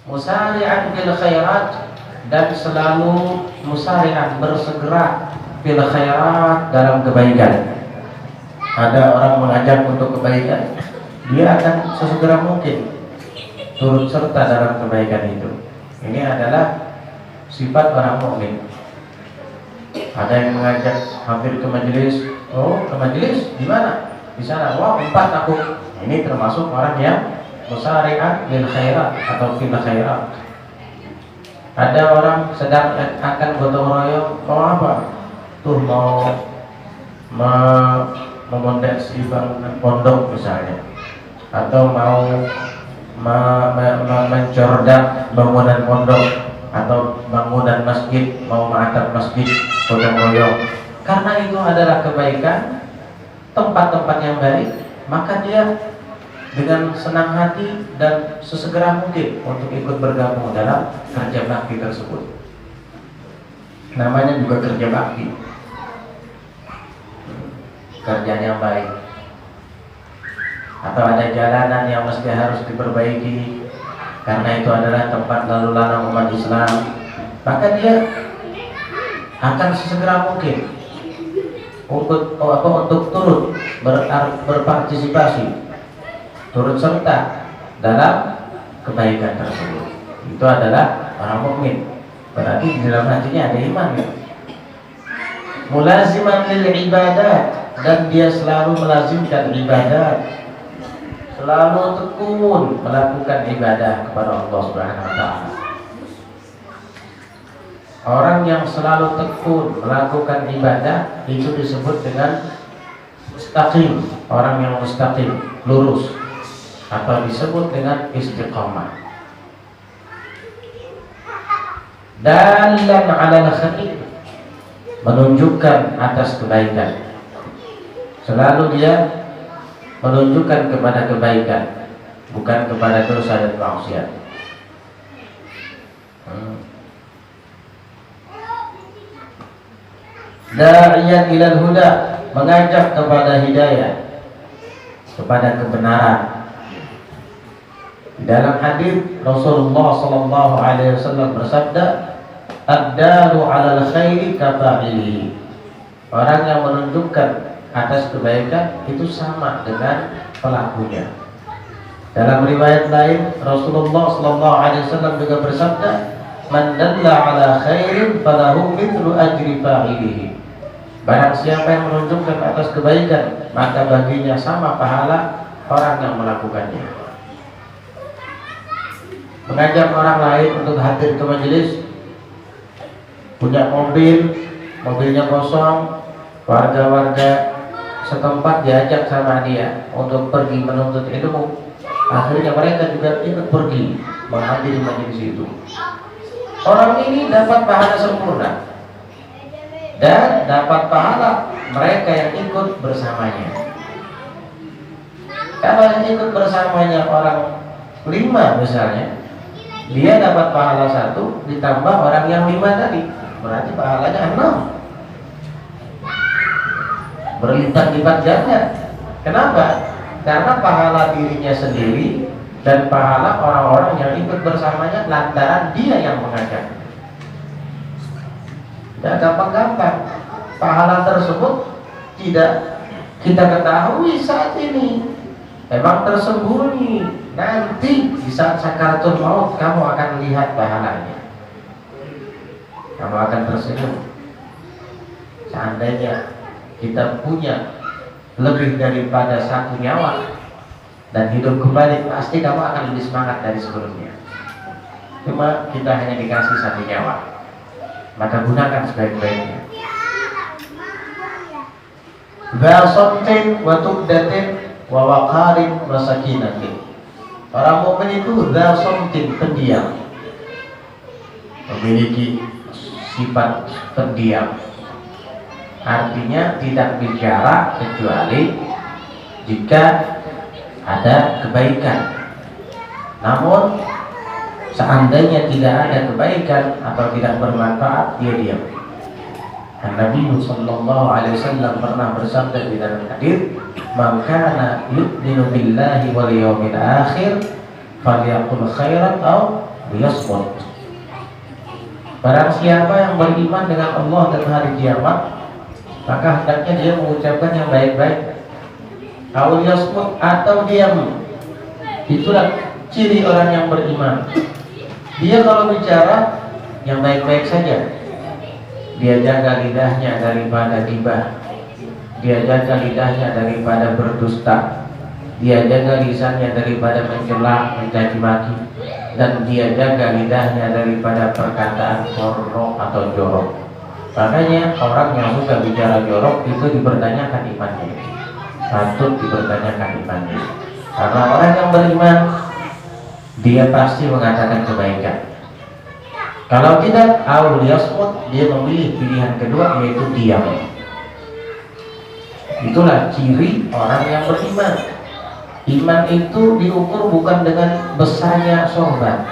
musari'an fil khairat, dan selalu musari'an, bersegera fil khairat, dalam kebaikan. Ada orang mengajak untuk kebaikan, dia akan sesegera mungkin turut serta dalam kebaikan itu. Ini adalah sifat orang mukmin. Ada yang mengajak hampir ke majelis, oh ke majelis di mana? Di sana. Wah, 4 aku. Ini termasuk orang yang musari'an lil khairat atau fil khairat. Ada orang sedang akan gotong royong, mau apa? Tuh mau memondasi bangunan pondok misalnya, atau mau mencordak bangunan pondok atau bangunan masjid, mau mengatap masjid, gotong royong. Karena itu adalah kebaikan, tempat-tempat yang baik, maka dia dengan senang hati dan sesegera mungkin untuk ikut bergabung dalam kerja bakti tersebut. Namanya juga kerja bakti, kerjaan yang baik. Atau ada jalanan yang mesti harus diperbaiki karena itu adalah tempat lalu lalang umat Islam, maka dia akan sesegera mungkin untuk turut berpartisipasi, turut serta dalam kebaikan tersebut. Itu adalah orang mukmin. Berarti di dalam hatinya ada iman. Mulaziman lil ibadat, dan dia selalu melazimkan ibadat, selalu tekun melakukan ibadah kepada Allah Subhanahu wa taala. Orang yang selalu tekun melakukan ibadah itu disebut dengan mustaqim, orang yang mustaqim, lurus, atau disebut dengan istiqamah. Dalan 'alal khair, menunjukkan atas kebaikan. Selalu dia menunjukkan kepada kebaikan, bukan kepada dosa dan maksiat. Da'iyan ilal huda, mengajak kepada hidayah, kepada kebenaran. Dalam hadis Rasulullah sallallahu alaihi wasallam bersabda, "Ad-dalu 'alal khairi kafa'ilihi." Orang yang menunjukkan atas kebaikan itu sama dengan pelakunya. Dalam riwayat lain Rasulullah sallallahu alaihi wasallam juga bersabda, "Man dalla 'ala khairin falahu mithlu ajri fa'ilihi." Barang siapa yang menunjukkan atas kebaikan, maka baginya sama pahala orang yang melakukannya. Mengajak orang lain untuk hadir ke majelis, punya mobil, mobilnya kosong, warga-warga setempat diajak sama dia untuk pergi menuntut ilmu, akhirnya mereka juga ikut pergi menghadiri majelis itu. Orang ini dapat pahala sempurna dan dapat pahala mereka yang ikut bersamanya. Kalau yang ikut bersamanya orang 5 misalnya, dia dapat pahala 1 ditambah orang yang 5 tadi, berarti pahalanya 6, berlipat-lipat ganda. Kenapa? Karena pahala dirinya sendiri dan pahala orang-orang yang ikut bersamanya lantaran dia yang mengajak. Tidak gampang-gampang. Pahala tersebut tidak kita ketahui saat ini, memang tersembunyi. Nanti di saat sakaratul maut kamu akan lihat pahalanya, kamu akan tersenyum. Seandainya kita punya lebih daripada 1 nyawa dan hidup kembali, pasti kamu akan lebih semangat dari sebelumnya. Cuma kita hanya dikasih 1 nyawa, maka gunakan sebaik-baiknya. Dzasomtin wa tubdatin wa waqarin wa sakinatin. Orang mukmin itu dzasomtin, pendiam, memiliki sifat pendiam. Artinya tidak bicara kecuali jika ada kebaikan. Namun seandainya tidak ada kebaikan atau tidak bermanfaat, dia diam. Nabi sallallahu alaihi wasallam pernah bersabda di dalam hadis, "Man kana yu'minu billahi wal yawmil akhir falyaqul khairan aw liyasmut. Barang siapa yang beriman dengan Allah dan hari kiamat, maka hendaknya dia mengucapkan yang baik-baik, aw liyasmut, atau diam. Itulah ciri orang yang beriman. Dia kalau bicara yang baik-baik saja. Dia jaga lidahnya daripada ghibah, dia jaga lidahnya daripada berdusta, dia jaga lisannya daripada mencela, mencaci maki, dan dia jaga lidahnya daripada perkataan porno atau jorok. Makanya orang yang suka bicara jorok itu dipertanyakan imannya, patut dipertanyakan imannya. Karena orang yang beriman, dia pasti mengatakan kebaikan. Kalau tidak, auliyasmut, dia memilih pilihan kedua, yaitu diam. Itulah ciri orang yang beriman. Iman itu diukur bukan dengan besarnya sorban,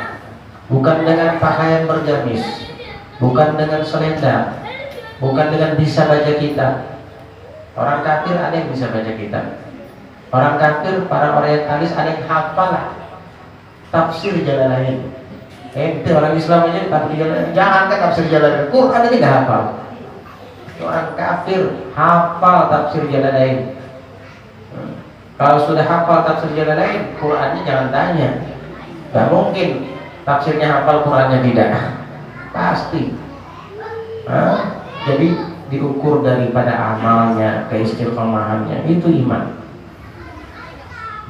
bukan dengan pakaian bergamis, bukan dengan selendang, bukan dengan bisa baca kitab. Orang kafir ada yang bisa baca kitab. Orang kafir, para orientalis ada yang hafal tafsir Jalalain. Itu orang Islam aja tafsir Jalalain, jangan kan tafsir Jalalain, Quran ini nggak hafal. Orang kafir hafal tafsir Jalalain. Kalau sudah hafal tafsir Jalalain, Qurannya jangan tanya. Gak mungkin tafsirnya hafal, Qurannya tidak. Pasti. Jadi diukur daripada amalnya, keistiqomahannya, itu iman.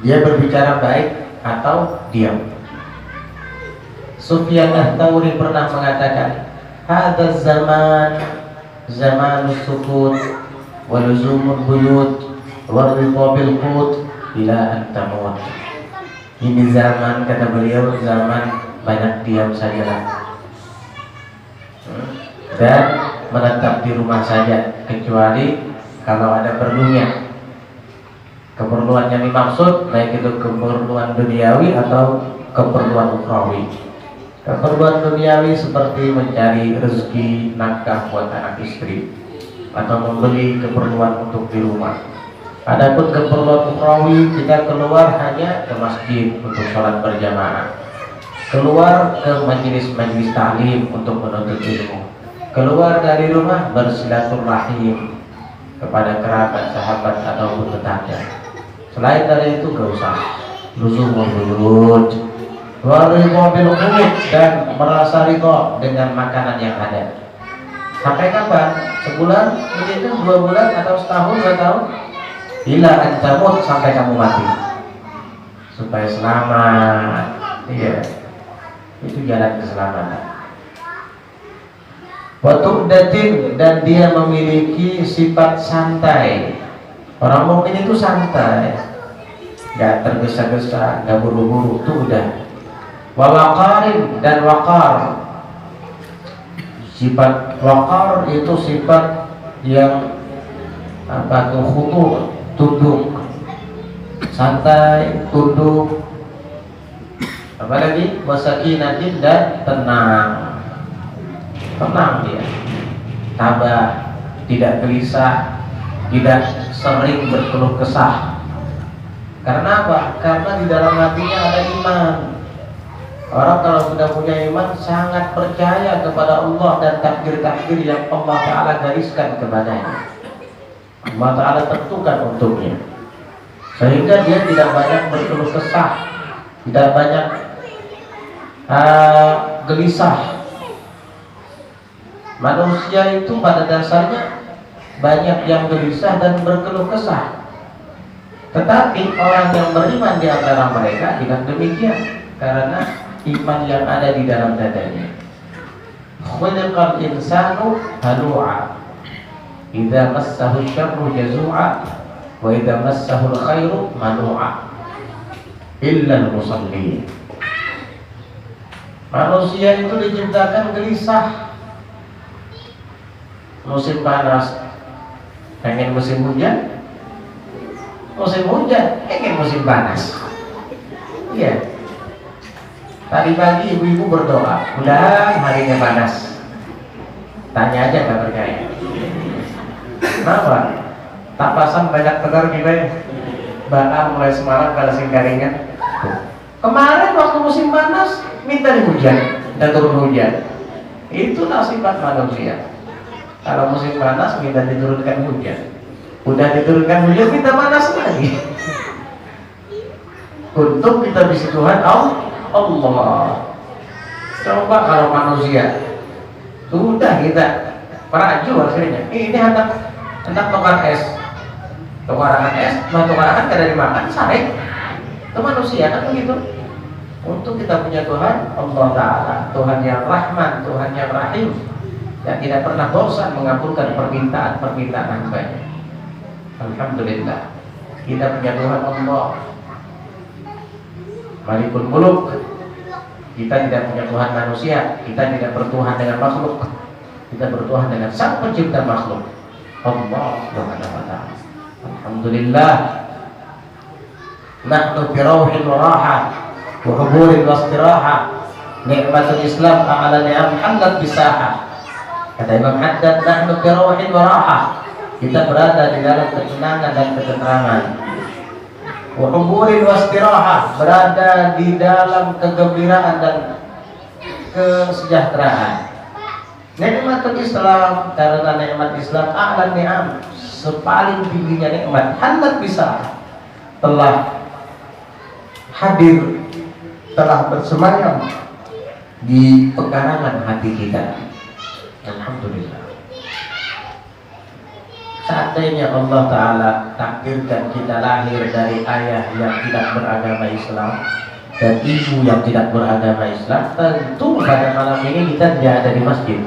Dia berbicara baik atau diam. Sufyan Ats-Tsauri pernah mengatakan, "Hadza zaman zamanus sukut wa luzumul buyut wa ridha bil qut ila an tamut." Ini zaman, kata beliau, zaman banyak diam sajalah dan menetap di rumah saja, kecuali kalau ada perlunya. Keperluan yang dimaksud baik itu keperluan duniawi atau keperluan ukhrawi. Keperluan duniawi seperti mencari rezeki nafkah buat anak istri atau membeli keperluan untuk di rumah. Adapun keperluan ukhrawi, kita keluar hanya ke masjid untuk sholat berjamaah, keluar ke majelis-majelis ta'lim untuk menuntut ilmu, keluar dari rumah bersilaturahim kepada kerabat, sahabat ataupun tetangga. Selain dari itu gak usah luzumul buyut wa ridha bil qut, dan merasa ridha dengan makanan yang ada. Sampai kapan? Sebulan, begitu, 2 bulan, atau setahun, 2 tahun? Ila an tamut, sampai kamu mati, supaya selamat. Iya, itu jalan keselamatan. Watu'datin, dan dia memiliki sifat santai. Orang mukmin itu santai, gak tergesa-gesa, gak buru-buru, itu udah. Wawaqarin, dan waqar. Sifat waqar itu sifat yang apa tuh, khudu', tunduk, santai, tunduk. Apalagi wasakinatin, dan tenang. Tenang dia, tabah, tidak gelisah, tidak sering berkeluh kesah. Karena apa? Karena di dalam hatinya ada iman. Orang kalau sudah punya iman, sangat percaya kepada Allah dan takdir-takdir yang Allah Ta'ala gariskan kepadanya, Allah Ta'ala tentukan untuknya. Sehingga dia tidak banyak berkeluh kesah, tidak banyak gelisah. Manusia itu pada dasarnya banyak yang gelisah dan berkeluh kesah. Tetapi orang yang beriman di antara mereka tidak demikian, karena iman yang ada di dalam dadanya. Khuliqal insanu halu'a, idza massahu syarru jazu'a, wa idza massahu khairu manu'a, illa al-musallin. Manusia itu diciptakan gelisah. Musim panas pengen musim hujan, musim hujan pengen musim panas. Iya. Tadi pagi ibu-ibu berdoa, mudah-mudahan harinya panas. Tanya aja nggak percaya. Kenapa? Tak pasang banyak telur gitu ya. Bahkan mulai semalam kalau sing garingan. Kemarin waktu musim panas minta hujan, minta turun hujan. Itulah sifat manusia. Kalau musim panas minta diturunkan hujan, udah diturunkan hujan minta panas lagi. Untuk kita bisa Tuhan Allah. Coba kalau manusia sudah kita peraju hasilnya. Ini hendak tukar es, tukaran es, tukaran kada dimakan saring. Itu manusia kan begitu. Untuk kita punya Tuhan Allah Ta'ala, Tuhan yang Rahman, Tuhan yang Rahim, yang tidak pernah bosan mengabulkan permintaan-permintaan hambanya. Alhamdulillah kita punya Tuhan Allah Malikul Muluk. Kita tidak punya Tuhan manusia, kita tidak bertuhan dengan makhluk, kita bertuhan dengan Sang Pencipta makhluk, Allah Subhanahu wa Ta'ala. Alhamdulillah nahnu fi rauhin wa raha wa huburin wa istiraha, nikmatul Islam a'la ni'am halat bisaha. Kata Imam Haddad, nahnu fi rauhin wa raha, kita berada di dalam ketenangan dan ketentraman. Wa huburin wa istiraha, berada di dalam kegembiraan dan kesejahteraan. Nikmatul Islam, karena nikmat Islam a'la ni'am, sepaling tingginya nikmat, halat bisa, telah hadir, telah bersemayam di pekarangan hati kita. Alhamdulillah. Seandainya Allah Ta'ala takdirkan kita lahir dari ayah yang tidak beragama Islam dan ibu yang tidak beragama Islam, tentu pada malam ini kita tidak ada di masjid.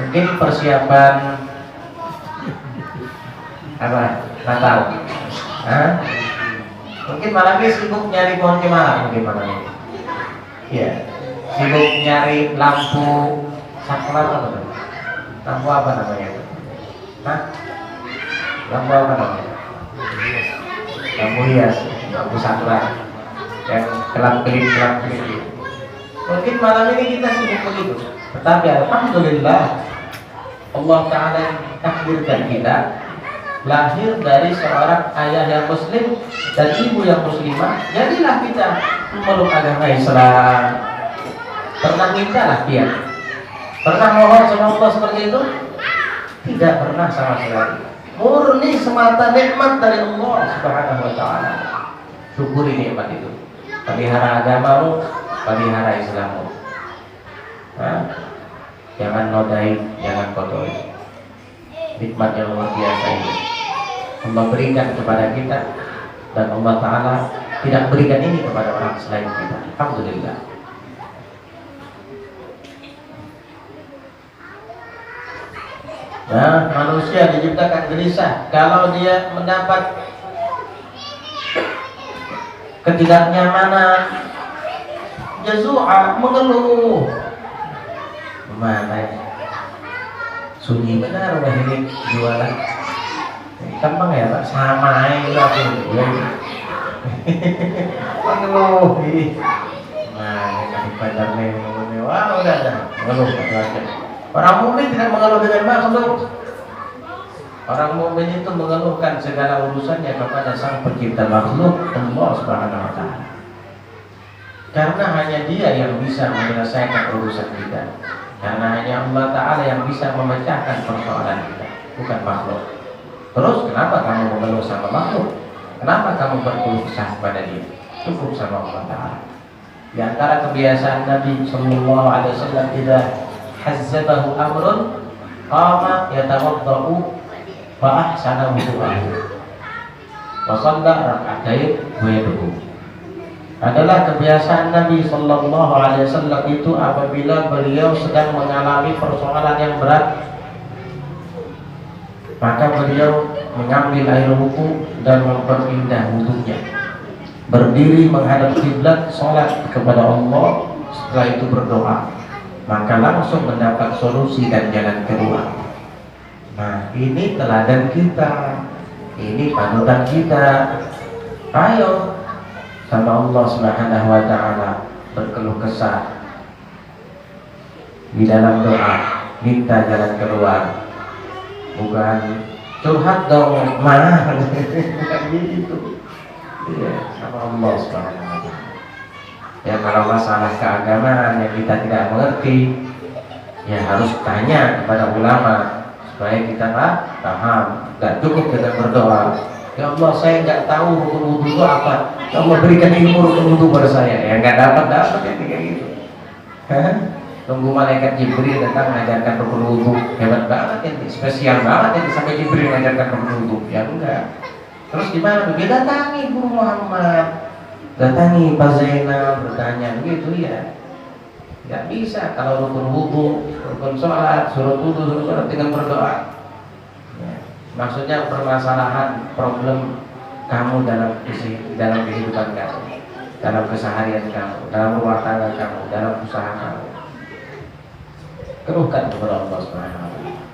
Mungkin persiapan apa? Natal. Hah? Mungkin malam ini sibuk nyari pohon cemara, mungkin malam ini. Iya. Sibuk nyari lampu saklar apa tuh? Lampu apa namanya? Hah? Lampu apa namanya? Lampu hias, lampu saklar yang kelap-kelip. Mungkin malam ini kita sibuk begitu. Tetapi alhamdulillah Allah Ta'ala takdirkan kita lahir dari seorang ayah yang muslim dan ibu yang muslimah. Jadilah kita memeluk agama Islam. Pernah minta lah dia? Pernah mohon sama Allah seperti itu? Tidak pernah sama sekali. Murni semata nikmat dari Allah Subhanahu wa Ta'ala. Syukuri nikmat itu. Pelihara agamamu, pelihara Islammu. Jangan nodai, jangan kotori. Nikmat yang luar biasa ini Allah berikan kepada kita, dan Allah Ta'ala tidak berikan ini kepada orang selain kita. Alhamdulillah. Nah, manusia diciptakan gelisah kalau dia mendapat ketidaknyamanan, jazua, mengeluh. Mana ya? Sunyi benar wah ini jualan. Gampang ya Pak, sama aja aku. Mengeluh. Mana kasih pacar mewah udah ada. Mengeluh aja. Orang mukmin tidak mengeluh dengan makhluk. Orang mukmin itu mengeluhkan segala urusannya kepada Sang Pencipta makhluk, Allah Subhanahu wa Ta'ala. Karena hanya Dia yang bisa menyelesaikan urusan kita. Karena hanya Allah Ta'ala yang bisa memecahkan persoalan kita, bukan makhluk. Terus kenapa kamu mengeluh sama makhluk? Kenapa kamu berkeluh kesah kepada dia? Cukup sama Allah Ta'ala. Di antara kebiasaan Nabi Sallallahu Alaihi Wasallam, tidak hazzabahu amrun qama yatawaddau fa ahsana wudu'ahu wa shalla rak'atain wa yad'u. Adalah kebiasaan Nabi Sallallahu Alaihi Wasallam itu apabila beliau sedang mengalami persoalan yang berat, maka beliau mengambil air wudu dan memperindah wudunya, berdiri menghadap kiblat, sholat kepada Allah, setelah itu berdoa, maka langsung mendapat solusi dan jalan keluar. Nah, ini teladan kita, ini panutan kita. Ayo sama Allah Subhanahu wa Ta'ala berkeluh kesah di dalam doa, minta jalan keluar, bukan curhat dong, mana bukan gitu. Iya, sama Allah Subhanahu wa taala. Ya kalau masalah keagamaan yang kita tidak mengerti, ya harus tanya kepada ulama supaya kita paham. Gak cukup dengan berdoa, ya Allah saya nggak tahu rukun wudhu itu apa, ya Allah berikan ilmu rukun wudhu pada saya. Ya nggak dapat ya kayak gitu. Tunggu malaikat Jibril datang mengajarkan rukun wudhu, hebat banget ya, spesial banget ya sampai Jibril mengajarkan rukun wudhu. Ya enggak. Terus gimana? Dia datangi Guru Muhammad, datangi Pak Zainal, bertanya begitu ya. Nggak bisa kalau rukun wudhu, rukun sholat, suruh wudhu, suruh sholat dengan berdoa. Ya. Maksudnya permasalahan problem kamu dalam kehidupan kamu, dalam keseharian kamu, dalam rumah tangga kamu, dalam usaha kamu. Keruhkan kepada Allah Subhanahu wa taala.